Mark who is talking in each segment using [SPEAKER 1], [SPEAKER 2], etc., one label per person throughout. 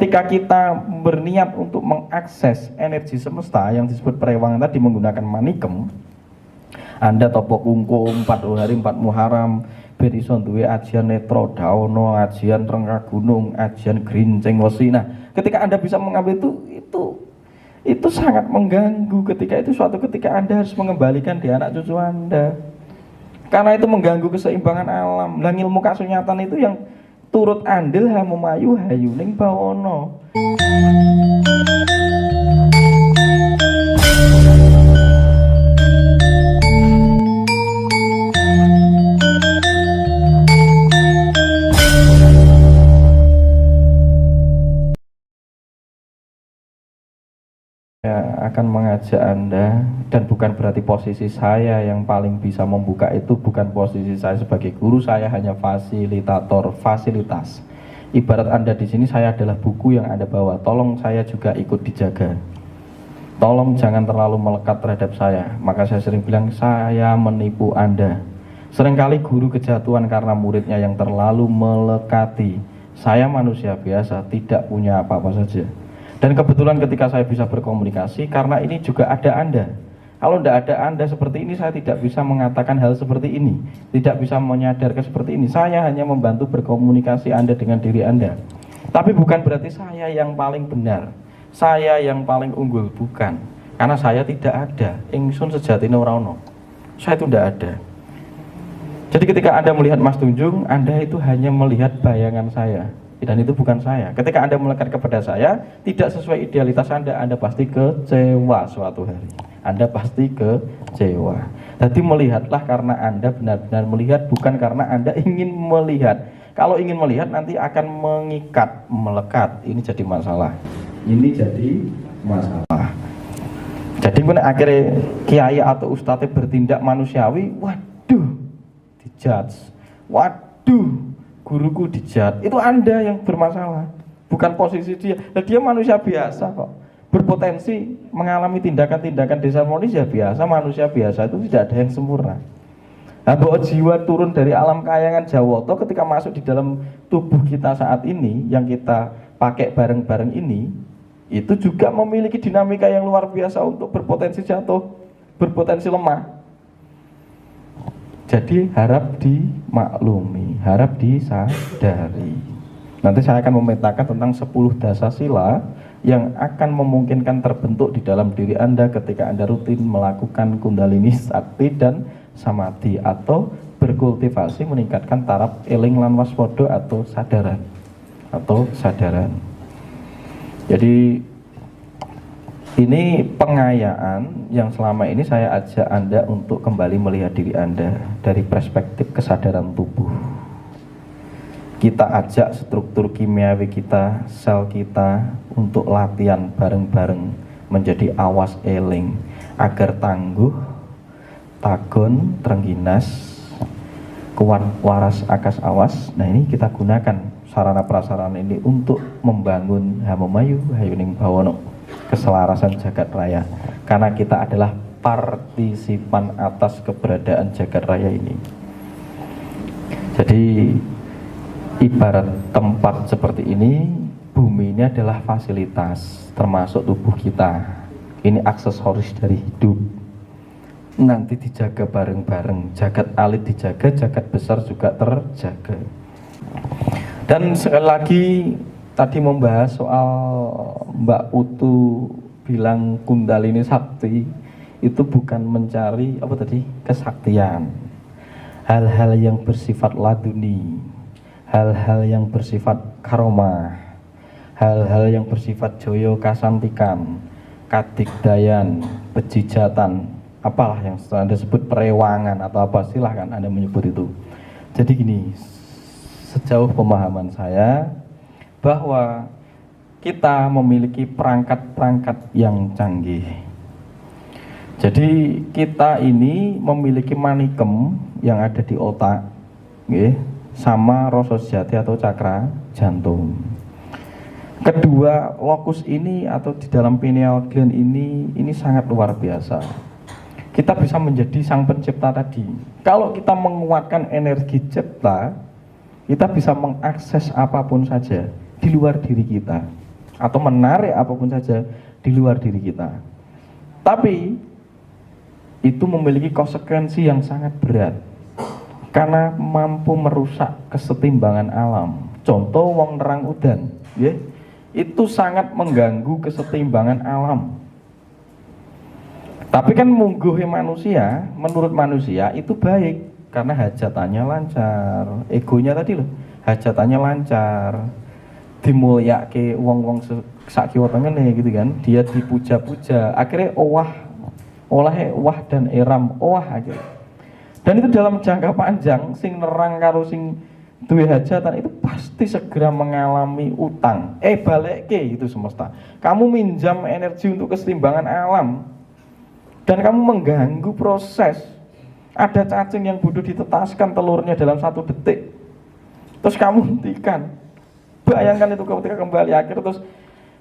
[SPEAKER 1] ketika kita berniat untuk mengakses energi semesta yang disebut perewangan tadi menggunakan manikem, Anda topo kungkum 4 hari 4 Muharram ben iso duwe ajian netro daono, ajian rengga gunung, ajian grincing wesi. Nah, ketika Anda bisa mengambil itu sangat mengganggu. Ketika itu suatu ketika Anda harus mengembalikan di anak cucu Anda, karena itu mengganggu keseimbangan alam. Lah ilmu kasunyatan itu yang turut andil hamumayu hayuning bawono. Akan mengajak Anda, dan bukan berarti posisi saya yang paling bisa membuka itu, bukan posisi saya sebagai guru, saya hanya fasilitator, fasilitas. Ibarat Anda di sini, saya adalah buku yang Anda bawa, tolong saya juga ikut dijaga. Tolong jangan terlalu melekat terhadap saya. Maka saya sering bilang, saya menipu Anda. Seringkali guru kejatuhan karena muridnya yang terlalu melekati. Saya manusia biasa, tidak punya apa-apa saja. Dan kebetulan ketika saya bisa berkomunikasi, karena ini juga ada Anda. Kalau tidak ada Anda seperti ini, saya tidak bisa mengatakan hal seperti ini, tidak bisa menyadarkan seperti ini. Saya hanya membantu berkomunikasi Anda dengan diri Anda. Tapi bukan berarti saya yang paling benar, saya yang paling unggul, bukan. Karena saya tidak ada, ingsun sejatine ora ono. Saya itu tidak ada. Jadi ketika Anda melihat Mas Tunjung, Anda itu hanya melihat bayangan saya. Dan itu bukan saya. Ketika Anda melekat kepada saya, tidak sesuai idealitas Anda pasti kecewa suatu hari. Anda pasti kecewa. Jadi melihatlah karena Anda benar-benar melihat, bukan karena Anda ingin melihat. Kalau ingin melihat nanti akan mengikat, melekat. Ini jadi masalah. Ini jadi masalah. Jadi akhirnya kiai atau ustadz bertindak manusiawi, waduh, dijudge. Waduh, guruku dijat, itu Anda yang bermasalah, bukan posisi dia. Nah, dia manusia biasa kok, berpotensi mengalami tindakan-tindakan desarmonis ya biasa, manusia biasa itu tidak ada yang sempurna. Nah, bahwa jiwa turun dari alam kayangan Jawoto ketika masuk di dalam tubuh kita saat ini, yang kita pakai bareng-bareng ini, itu juga memiliki dinamika yang luar biasa untuk berpotensi jatuh, berpotensi lemah. Jadi harap dimaklumi, harap disadari. Nanti saya akan memetakan tentang 10 dasasila yang akan memungkinkan terbentuk di dalam diri Anda ketika Anda rutin melakukan kundalini sakti dan samadhi, atau berkultivasi meningkatkan taraf eling lan waspada atau sadaran. Jadi ini pengayaan yang selama ini saya ajak Anda untuk kembali melihat diri Anda dari perspektif kesadaran tubuh. Kita ajak struktur kimiawi kita, sel kita untuk latihan bareng-bareng menjadi awas eling agar tangguh, tagon, trengginas, kuat waras akas awas. Nah, ini kita gunakan sarana prasarana ini untuk membangun hamumayu hayuning bawono, keselarasan jagat raya, karena kita adalah partisipan atas keberadaan jagat raya ini. Jadi ibarat tempat seperti ini, bumi ini adalah fasilitas termasuk tubuh kita. Ini aksesoris dari hidup, nanti dijaga bareng-bareng. Jagat alit dijaga, jagat besar juga terjaga. Dan sekali lagi tadi membahas soal Mbak Utu bilang kundalini sakti itu bukan mencari apa tadi, kesaktian, hal-hal yang bersifat laduni, hal-hal yang bersifat karomah, hal-hal yang bersifat joyo kasantikan, kadigdayan, pejijatan, apalah yang Anda sebut perewangan atau apa, silahkan Anda menyebut itu. Jadi gini, sejauh pemahaman saya bahwa kita memiliki perangkat-perangkat yang canggih. Jadi kita ini memiliki manikem yang ada di otak, sama rasa sejati atau cakra jantung. Kedua lokus ini atau di dalam pineal gland ini sangat luar biasa. Kita bisa menjadi sang pencipta tadi. Kalau kita menguatkan energi cipta, kita bisa mengakses apapun saja di luar diri kita. atau menarik apapun saja di luar diri kita. Tapi itu memiliki konsekuensi yang sangat berat karena mampu merusak kesetimbangan alam. Contoh wong nerang udan, ya, itu sangat mengganggu kesetimbangan alam. Tapi kan mungguhe manusia, menurut manusia itu baik karena hajatannya lancar, egonya tadi loh, hajatannya lancar, dimulyake wong-wong sak kiwa tengene gitu kan, dia dipuja-puja, akhirnya wah dan eram akhirnya. Dan itu dalam jangka panjang sing nerang karo sing duwe hajatan itu pasti segera mengalami utang. Balekke itu semesta. Kamu minjam energi untuk kesetimbangan alam dan kamu mengganggu proses. Ada cacing yang bodoh ditetaskan telurnya dalam 1 detik, terus kamu hentikan. Bayangkan itu ketika kembali akhir, terus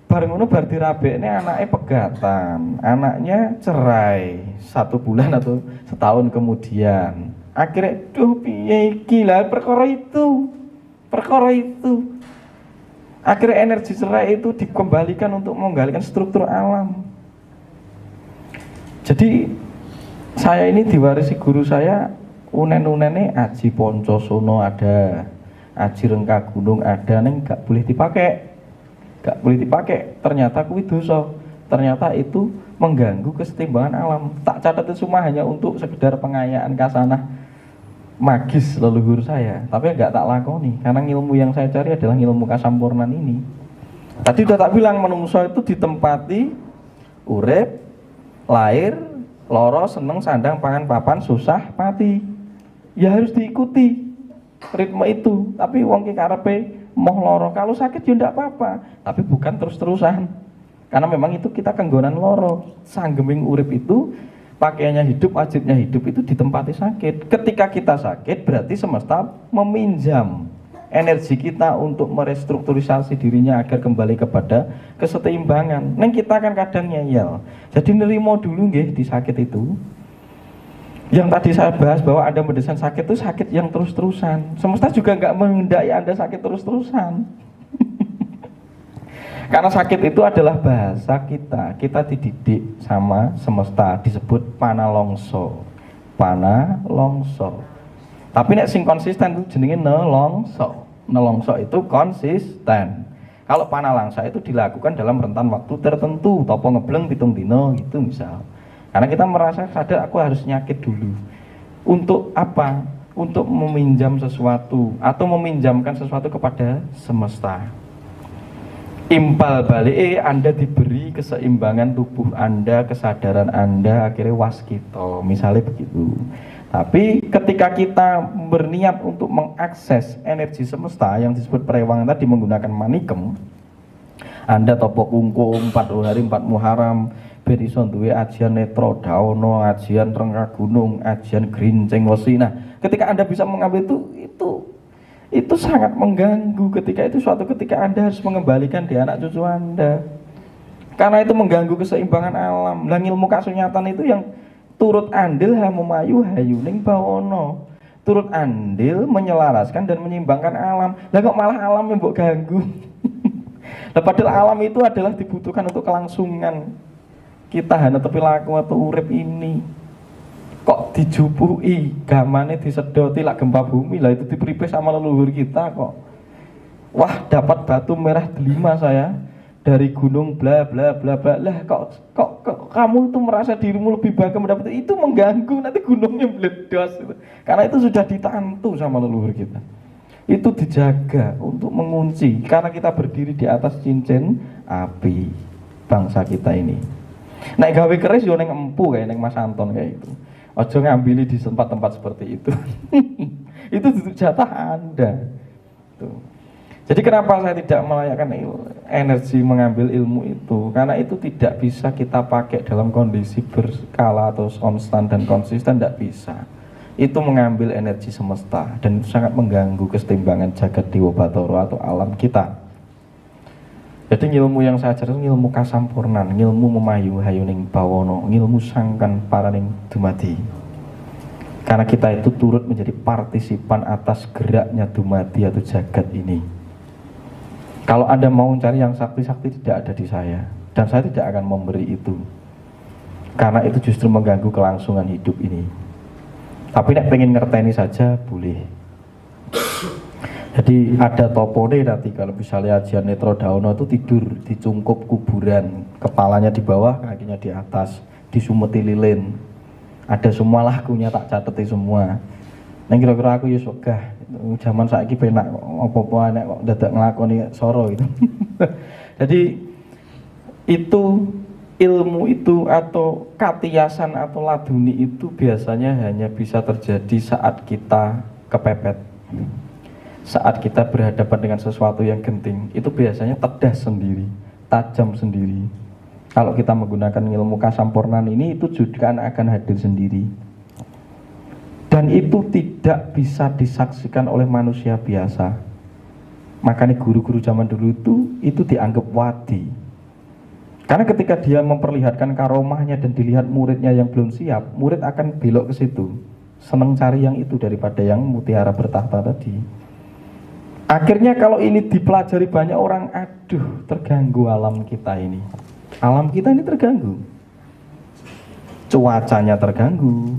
[SPEAKER 1] bareng ngono bar dirabekne anaknya pegatan, anaknya cerai 1 bulan atau setahun kemudian. Akhirnya duh piye iki lah perkara itu. Akhirnya energi cerai itu dikembalikan untuk menggalikan struktur alam. Jadi saya ini diwarisi guru saya, unen-unene Aji Poncosono ada, Aji Rengka Gunung ada, neng gak boleh dipakai, ternyata kuwi dosa, ternyata itu mengganggu kesetimbangan alam. Tak catat itu semua hanya untuk sekedar pengayaan kasanah magis leluhur saya, tapi nggak tak lakoni karena ilmu yang saya cari adalah ilmu kasampurnan ini. Tadi udah tak bilang, menungso itu ditempati urip, lahir, loro, seneng, sandang, pangan, papan, susah, mati. Ya harus diikuti ritme itu. Tapi wong ki karepe moh loro, kalau sakit ya ndak apa-apa, tapi bukan terus-terusan. Karena memang itu kita kenggonan loro. Sanggeming urip itu pakaiannya hidup, wajibnya hidup itu ditempati sakit. Ketika kita sakit berarti semesta meminjam energi kita untuk merestrukturisasi dirinya agar kembali kepada kesetimbangan. Neng kita kan kadang ngeyel. Jadi nerimo dulu nggih di sakit itu. Yang tadi saya bahas bahwa Anda mendesain sakit itu sakit yang terus-terusan. Semesta juga nggak menghendaki Anda sakit terus-terusan. Karena sakit itu adalah bahasa kita. Kita dididik sama semesta, disebut panalongso. Tapi nek sing konsisten itu jenenge nelongso. Nelongso itu konsisten. Kalau panalangsa itu dilakukan dalam rentan waktu tertentu, topo ngebleng 7 dino gitu misal. Karena kita merasa sadar aku harus nyakit dulu. Untuk apa? Untuk meminjam sesuatu atau meminjamkan sesuatu kepada semesta. Impal balik Anda diberi keseimbangan tubuh Anda, kesadaran Anda, akhirnya waskito, misalnya begitu. Tapi ketika kita berniat untuk mengakses energi semesta yang disebut perewangan tadi menggunakan manikem, Anda topo kungkum 4 hari 4 Muharram, ben iso duwe ajian netro daono, ajian rengka gunung, ajian grinceng wesi. Nah, ketika Anda bisa mengambil itu sangat mengganggu. Ketika itu suatu ketika Anda harus mengembalikan di anak cucu Anda, karena itu mengganggu keseimbangan alam. Dan ilmu kasunyatan itu yang turut andil hamumayu hayuning bawono, turut andil menyelaraskan dan menyeimbangkan alam. Lah kok malah alam yang mbok ganggu? Lah padahal alam itu adalah dibutuhkan untuk kelangsungan kita hanya tepi laku atau urip ini. Kok dijupui, gamane disedoti lak gempa bumi, lah itu dipripes sama leluhur kita kok. Wah, dapat batu merah delima saya dari gunung bla bla bla bla. Lah kok kamu itu merasa dirimu lebih bahagia mendapat itu, mengganggu, nanti gunungnya meledos itu. Karena itu sudah ditantu sama leluhur kita. Itu dijaga untuk mengunci karena kita berdiri di atas cincin api bangsa kita ini. Nek gawe keris yo ning empu kayak ning Mas Anton kayak itu. Ojo ngambil di tempat-tempat seperti itu. Itu jatah Anda. Tuh. Jadi kenapa saya tidak melayakkan energi mengambil ilmu itu? Karena itu tidak bisa kita pakai dalam kondisi berskala atau konstan dan konsisten, tidak bisa. Itu mengambil energi semesta dan itu sangat mengganggu kesetimbangan jagat dewa batara atau alam kita. Jadi ilmu yang saya ajarkan ilmu kasampurnan, ilmu memayu hayuning bawono, ilmu sangkan paraning dumadi. Karena kita itu turut menjadi partisipan atas geraknya dumadi atau jagat ini. Kalau Anda mau cari yang sakti-sakti, tidak ada di saya, dan saya tidak akan memberi itu, karena itu justru mengganggu kelangsungan hidup ini. Tapi nek pengen ngerteni saja boleh. Jadi ada topone nanti kalau misalnya Ajian Netro Daono itu tidur di cungkup kuburan, kepalanya di bawah, kakinya di atas, disumeti lilin. Ada semua lakunya, tak cateti semua. Neng kira-kira aku ya wegah. Zaman saiki penak apa-apa nek kok dadak nglakoni soro gitu. Jadi itu ilmu itu atau katiasan atau laduni itu biasanya hanya bisa terjadi saat kita kepepet, saat kita berhadapan dengan sesuatu yang genting. Itu biasanya tedas sendiri, tajam sendiri. Kalau kita menggunakan ilmu kasampurnan ini, itu juga akan hadir sendiri. Dan itu tidak bisa disaksikan oleh manusia biasa. Makanya guru-guru zaman dulu itu dianggap wadi. Karena ketika dia memperlihatkan karomahnya dan dilihat muridnya yang belum siap, murid akan belok ke situ, seneng cari yang itu daripada yang mutiara bertahta tadi. Akhirnya kalau ini dipelajari banyak orang, aduh, terganggu alam kita ini. Alam kita ini terganggu. Cuacanya terganggu.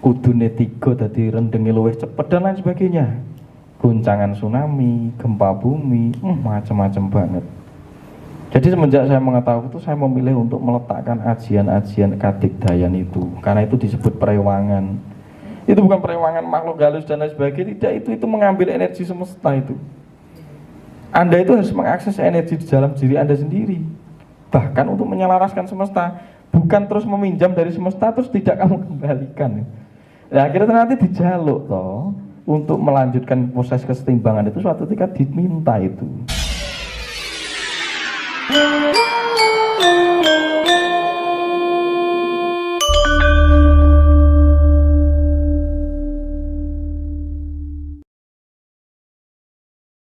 [SPEAKER 1] Kudune tiga tadi rendengi luwih cepet dan lain sebagainya. Guncangan tsunami, gempa bumi, macam-macam banget. Jadi semenjak saya mengetahui itu, saya memilih untuk meletakkan ajian-ajian Kadigdayan itu, karena itu disebut perewangan. Itu bukan perewangan makhluk halus dan lain sebagainya, tidak, itu mengambil energi semesta itu. Anda itu harus mengakses energi di dalam diri Anda sendiri, bahkan untuk menyelaraskan semesta, bukan terus meminjam dari semesta terus tidak kamu kembalikan. Nah, akhirnya nanti dijaluk toh untuk melanjutkan proses kesetimbangan itu suatu ketika diminta itu.